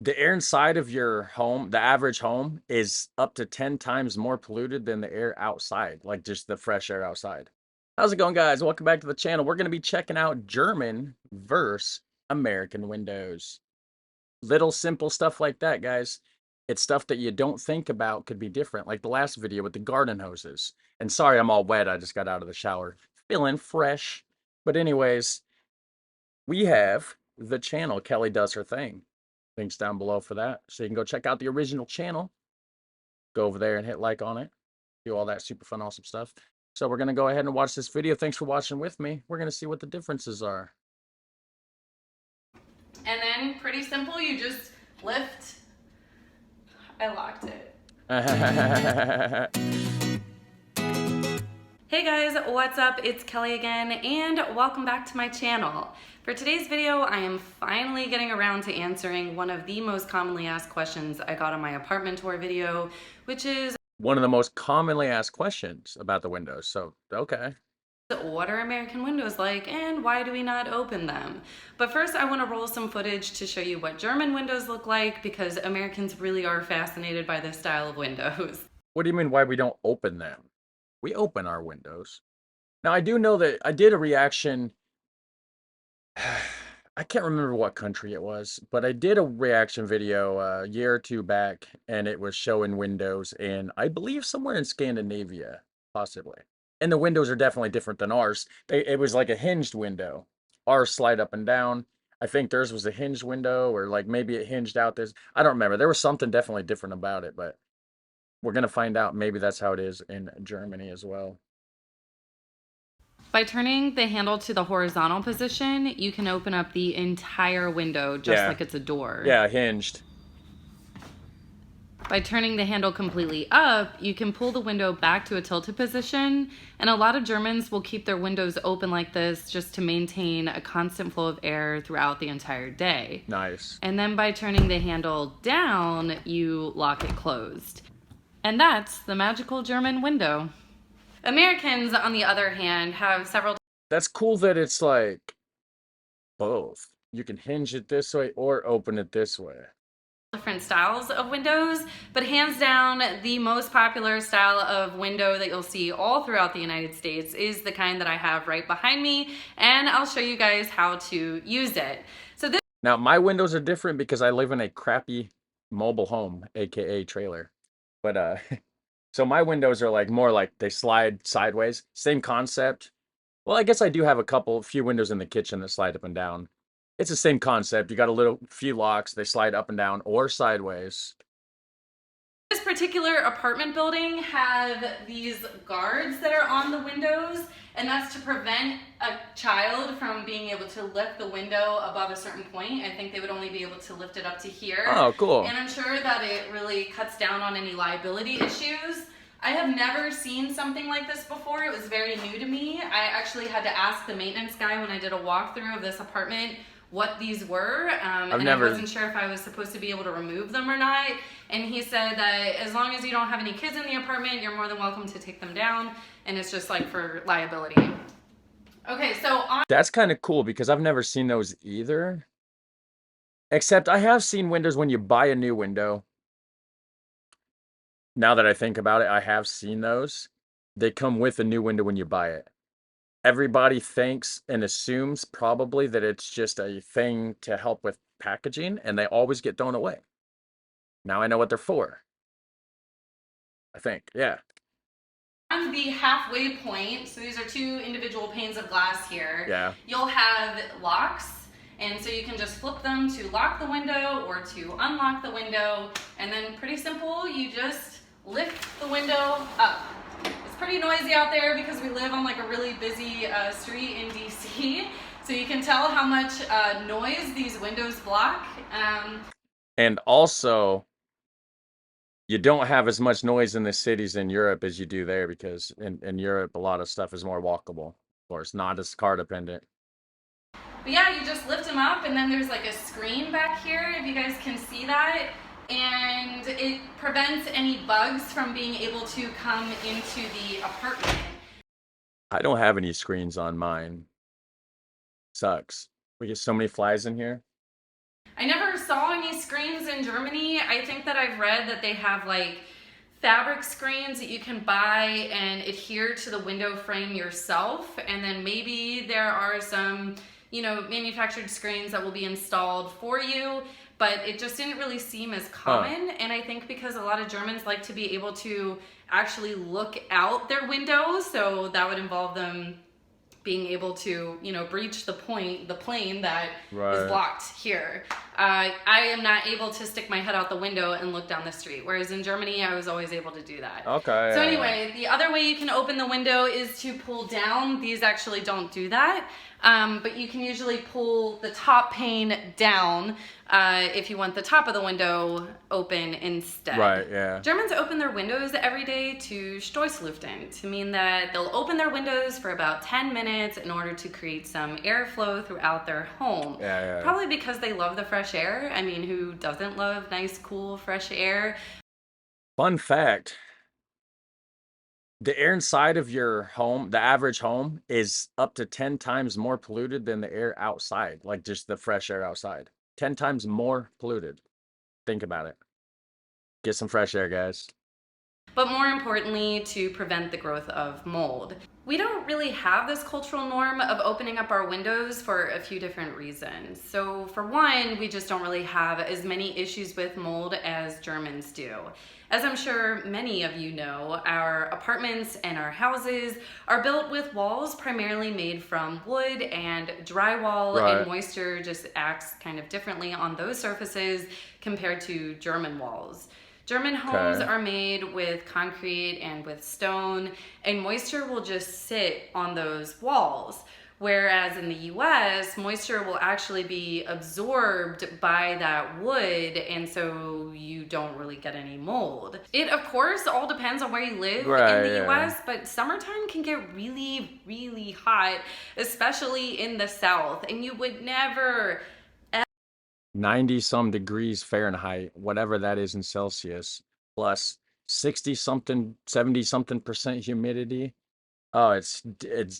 The air inside of your home, the average home, is up to 10 times more polluted than the air outside, like just the fresh air outside. How's it going, guys? Welcome back to the channel. We're going to be checking out German versus American windows. Little simple stuff like that, guys. It's stuff that you don't think about could be different, like the last video with the garden hoses. And sorry, I'm all wet. I just got out of the shower. Feeling fresh. But anyways, we have the channel Kelly Does Her Thing. Links down below for that. So you can go check out the original channel. Go over there and hit like on it. Do all that super fun, awesome stuff. So we're going to go ahead and watch this video. Thanks for watching with me. We're going to see what the differences are. And then pretty simple, you just lift. I locked it. Hey guys, what's up? It's Kelly again, and welcome back to my channel. For today's video, I am finally getting around to answering one of the most commonly asked questions I got on my apartment tour video, which is one of the most commonly asked questions about the windows. So, okay. what are American windows like, and why do we not open them? But first, I want to roll some footage to show you what German windows look like, because Americans really are fascinated by this style of windows. What do you mean why we don't open them? We open our windows. Now, I do know that I did a reaction. I can't remember what country it was, but I did a reaction video a year or two back, and it was showing windows in, I believe, somewhere in Scandinavia, possibly. And the windows are definitely different than ours. It was like a hinged window. Ours slide up and down. I think theirs was a hinged window, or like maybe it hinged out this. I don't remember. There was something definitely different about it, but we're going to find out. Maybe that's how it is in Germany as well. By turning the handle to the horizontal position, you can open up the entire window just like it's a door. Yeah, hinged. By turning the handle completely up, you can pull the window back to a tilted position, and a lot of Germans will keep their windows open like this just to maintain a constant flow of air throughout the entire day. Nice. And then by turning the handle down, you lock it closed. And that's the magical German window. Americans, on the other hand, have several... That's cool that it's like both. You can hinge it this way or open it this way. Different styles of windows, but hands down, the most popular style of window that you'll see all throughout the United States is the kind that I have right behind me, and I'll show you guys how to use it. So this... Now, my windows are different because I live in a crappy mobile home, aka trailer. But so my windows are like more like they slide sideways. Same concept. Well, I guess I do have a few windows in the kitchen that slide up and down. It's the same concept. You got a few locks, they slide up and down or sideways. This particular apartment building have these guards that are on the windows, and that's to prevent a child from being able to lift the window above a certain point. I think they would only be able to lift it up to here. Oh, cool. And I'm sure that it really cuts down on any liability issues. I have never seen something like this before. It was very new to me. I actually had to ask the maintenance guy when I did a walkthrough of this apartment what these were, and I wasn't sure if I was supposed to be able to remove them or not, and he said that as long as you don't have any kids in the apartment, you're more than welcome to take them down, and it's just like for liability. Okay, so that's kind of cool because I've never seen those either, except I have seen windows when you buy a new window. Now that I think about it, I have seen those. They come with a new window when you buy it. Everybody thinks and assumes probably that it's just a thing to help with packaging, and they always get thrown away. Now I know what they're for. I think, yeah. On the halfway point, so these are two individual panes of glass here. Yeah. You'll have locks, and so you can just flip them to lock the window or to unlock the window, and then pretty simple, you just lift the window up. It's pretty noisy out there because we live on like a really busy street in DC, so you can tell how much noise these windows block. And also, you don't have as much noise in the cities in Europe as you do there, because in Europe, a lot of stuff is more walkable. Of course, not as car dependent. But yeah, you just lift them up, and then there's like a screen back here, if you guys can see that. And it prevents any bugs from being able to come into the apartment. I don't have any screens on mine. Sucks. We get so many flies in here. I never saw any screens in Germany. I think that I've read that they have like fabric screens that you can buy and adhere to the window frame yourself. And then maybe there are some, manufactured screens that will be installed for you, but it just didn't really seem as common. And I think because a lot of Germans like to be able to actually look out their windows, so that would involve them being able to, breach the plane that is blocked here. I am not able to stick my head out the window and look down the street, whereas in Germany, I was always able to do that. Okay. So anyway, the other way you can open the window is to pull down. These actually don't do that, but you can usually pull the top pane down if you want the top of the window open instead. Right, yeah. Germans open their windows every day to Stoßlüften, to mean that they'll open their windows for about 10 minutes in order to create some airflow throughout their home. Yeah. Probably because they love the fresh air. I mean, who doesn't love nice, cool, fresh air? Fun fact, the air inside of your home, the average home, is up to 10 times more polluted than the air outside, like just the fresh air outside. 10 times more polluted. Think about it. Get some fresh air, guys. But more importantly, to prevent the growth of mold. We don't really have this cultural norm of opening up our windows for a few different reasons. So for one, we just don't really have as many issues with mold as Germans do. As I'm sure many of you know, our apartments and our houses are built with walls primarily made from wood and drywall, and moisture just acts kind of differently on those surfaces compared to German walls. German homes are made with concrete and with stone, and moisture will just sit on those walls. Whereas in the US, moisture will actually be absorbed by that wood, and so you don't really get any mold. It, of course, all depends on where you live in the US, but summertime can get really, really hot, especially in the South, and you would never 90 some degrees Fahrenheit, whatever that is in Celsius, plus 60 something, 70 something percent humidity. Oh, it's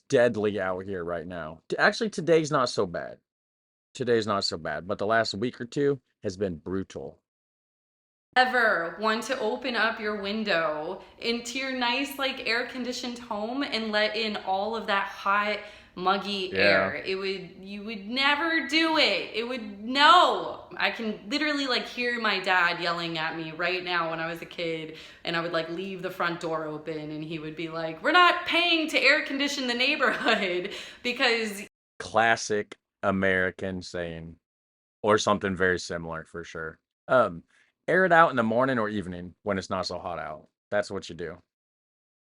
deadly out here right now. Actually, today's not so bad. Today's not so bad, but the last week or two has been brutal. Ever want to open up your window into your nice, like, air-conditioned home and let in all of that hot, muggy air? You would never do it. No. I can literally like hear my dad yelling at me right now when I was a kid, and I would like leave the front door open and he would be like, "We're not paying to air condition the neighborhood," because classic American saying, or something very similar for sure. Air it out in the morning or evening when it's not so hot out. That's what you do.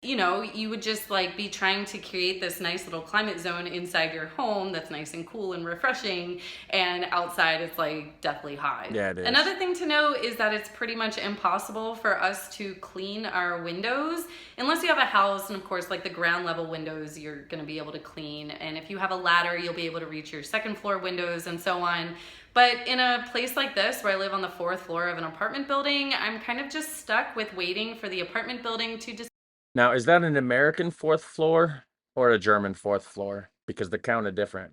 You would just like be trying to create this nice little climate zone inside your home that's nice and cool and refreshing, and outside it's like deathly hot. Yeah, it is. Another thing to know is that it's pretty much impossible for us to clean our windows unless you have a house, and of course like the ground level windows you're going to be able to clean, and if you have a ladder you'll be able to reach your second floor windows and so on. But in a place like this, where I live on the 4th floor of an apartment building, I'm kind of just stuck with waiting for the apartment building to Now, is that an American 4th floor or a German 4th floor? Because the count are different.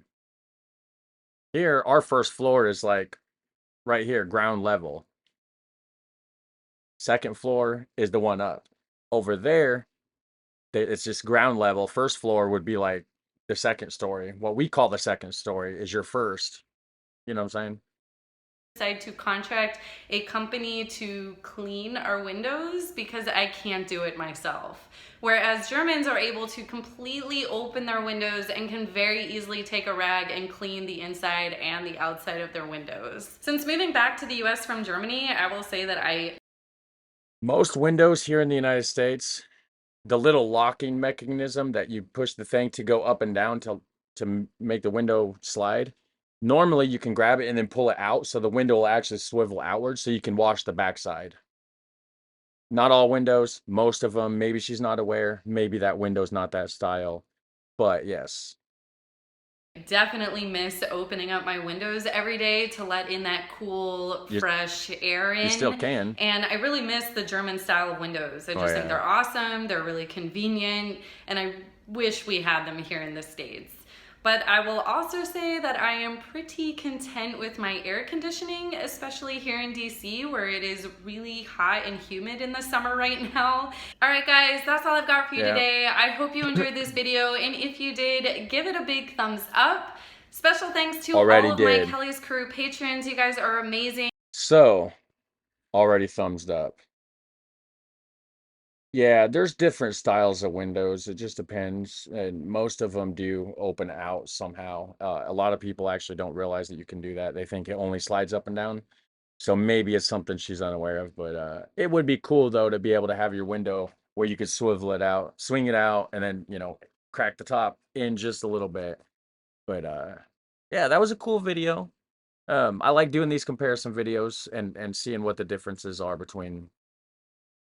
Here, our first floor is like right here, ground level. Second floor is the one up. Over there, it's just ground level. First floor would be like the second story. What we call the second story is your first. You know what I'm saying? decide to contract a company to clean our windows because I can't do it myself. Whereas Germans are able to completely open their windows and can very easily take a rag and clean the inside and the outside of their windows. Since moving back to the US from Germany, I will say that most windows here in the United States, the little locking mechanism that you push the thing to go up and down to make the window slide, normally you can grab it and then pull it out so the window will actually swivel outward so you can wash the backside. Not all windows, most of them. Maybe she's not aware. Maybe that window's not that style. But yes. definitely miss opening up my windows every day to let in that cool, fresh air in. You still can. And I really miss the German style of windows. I just think they're awesome. They're really convenient. And I wish we had them here in the States. But I will also say that I am pretty content with my air conditioning, especially here in DC where it is really hot and humid in the summer right now. All right, guys, that's all I've got for you Yeah. today. I hope you enjoyed this video, and if you did, give it a big thumbs up. Special thanks to all Already of my did. Kelly's Crew patrons. You guys are amazing. So, already thumbs up. Yeah, there's different styles of windows. It just depends. And most of them do open out somehow. A lot of people actually don't realize that you can do that. They think it only slides up and down. So maybe it's something she's unaware of. But it would be cool, though, to be able to have your window where you could swivel it out, swing it out, and then, crack the top in just a little bit. But yeah, that was a cool video. I like doing these comparison videos and seeing what the differences are between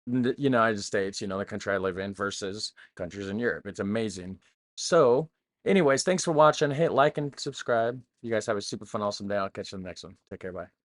the United States, the country I live in versus countries in Europe. It's amazing. So, anyways, thanks for watching. Hit like and subscribe. You guys have a super fun, awesome day. I'll catch you in the next one. Take care. Bye.